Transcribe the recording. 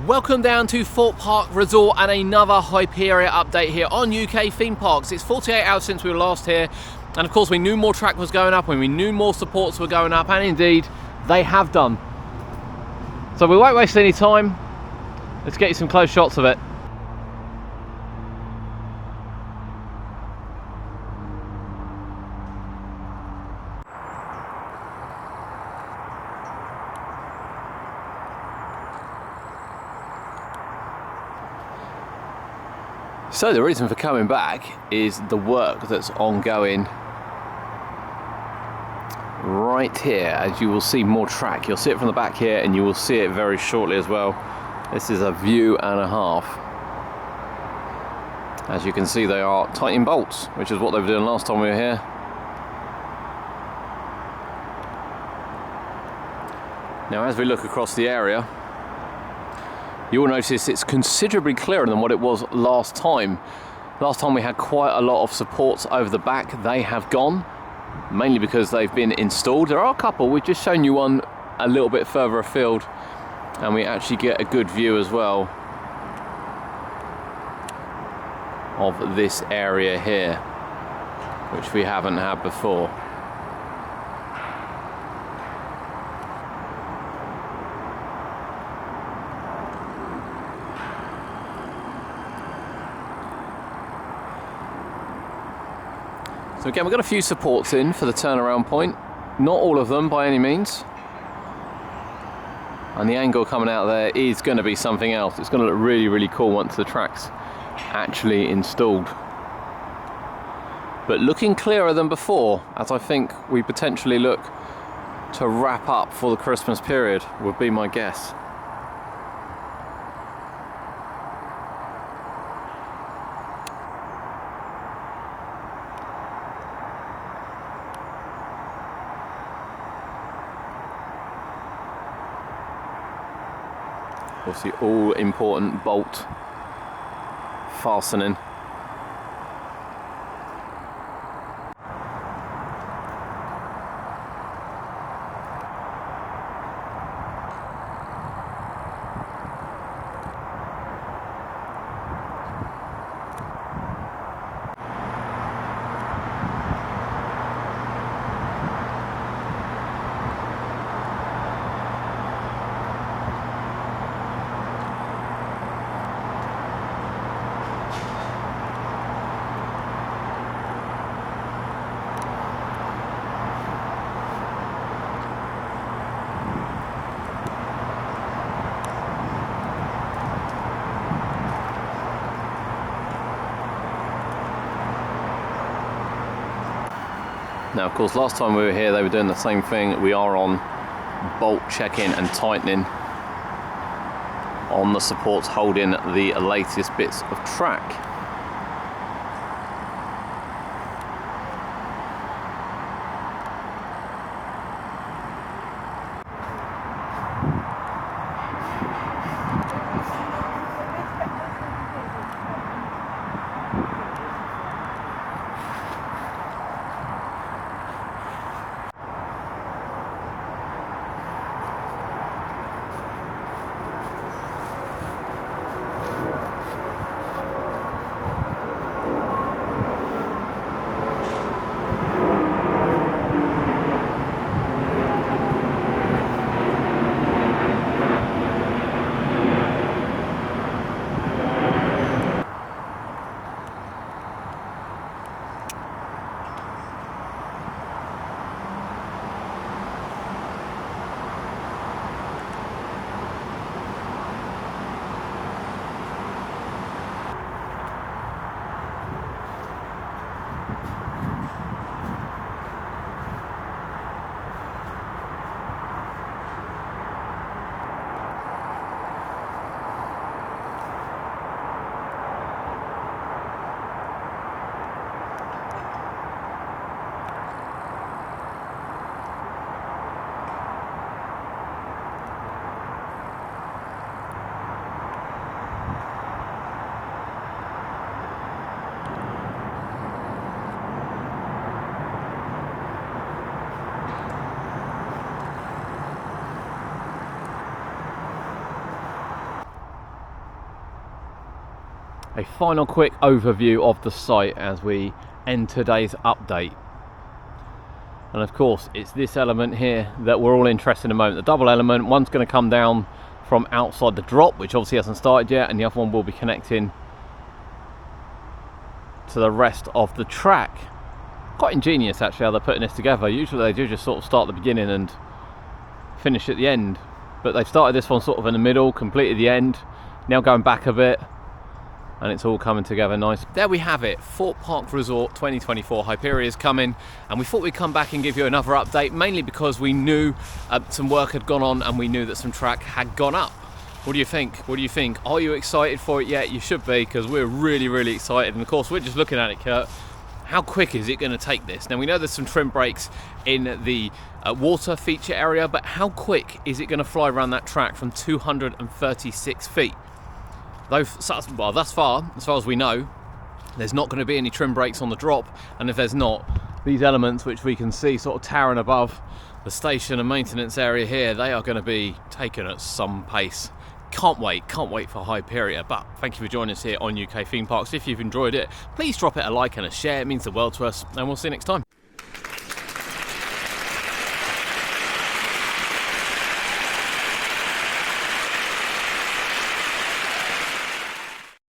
Welcome down to Thorpe Park Resort and another Hyperia update here on UK theme parks. It's 48 hours since we were last here, and of course we knew more track was going up and we knew more supports were going up, and indeed they have done. So we won't waste any time. Let's get you some close shots of it. So the reason for coming back is the work that's ongoing right here. As you will see more track, you'll see it from the back here and you will see it very shortly as well. This is a view and a half. As you can see, they are tightening bolts, which is what they were doing last time we were here. Now as we look across the area, you will notice it's considerably clearer than what it was last time. Last time we had quite a lot of supports over the back. They have gone, mainly because they've been installed. There are a couple, we've just shown you one a little bit further afield, and we actually get a good view as well of this area here, which we haven't had before. So again, we've got a few supports in for the turnaround point. Not all of them by any means. And the angle coming out there is going to be something else. It's going to look really, really cool once the track's actually installed. But looking clearer than before, as I think we potentially look to wrap up for the Christmas period, would be my guess. Obviously all important bolt fastening. Now of course last time we were here they were doing the same thing. We are on bolt checking and tightening on the supports holding the latest bits of track. a final quick overview of the site as we end today's update. And of course, it's this element here that we're all interested in a moment. The double element, one's going to come down from outside the drop, which obviously hasn't started yet, and the other one will be connecting to the rest of the track. Quite ingenious actually how they're putting this together. Usually they do just sort of start at the beginning and finish at the end, but they've started this one sort of in the middle, completed the end, now going back a bit, and it's all coming together nice. There we have it, Thorpe Park Resort 2024. Hyperia is coming, and we thought we'd come back and give you another update, mainly because we knew some work had gone on and we knew that some track had gone up. What do you think? What do you think? Are you excited for it yet? You should be, because we're really excited. And of course, we're just looking at it, Kurt. How quick is it going to take this? Now we know there's some trim brakes in the water feature area, but how quick is it going to fly around that track from 236 feet? Though, well, thus far, as far as we know, there's not going to be any trim brakes on the drop, and if there's not, these elements which we can see sort of towering above the station and maintenance area here, they are going to be taken at some pace. Can't wait for Hyperia. But thank you for joining us here on UK Theme Parks. If you've enjoyed it, please drop it a like and a share, it means the world to us, and we'll see you next time.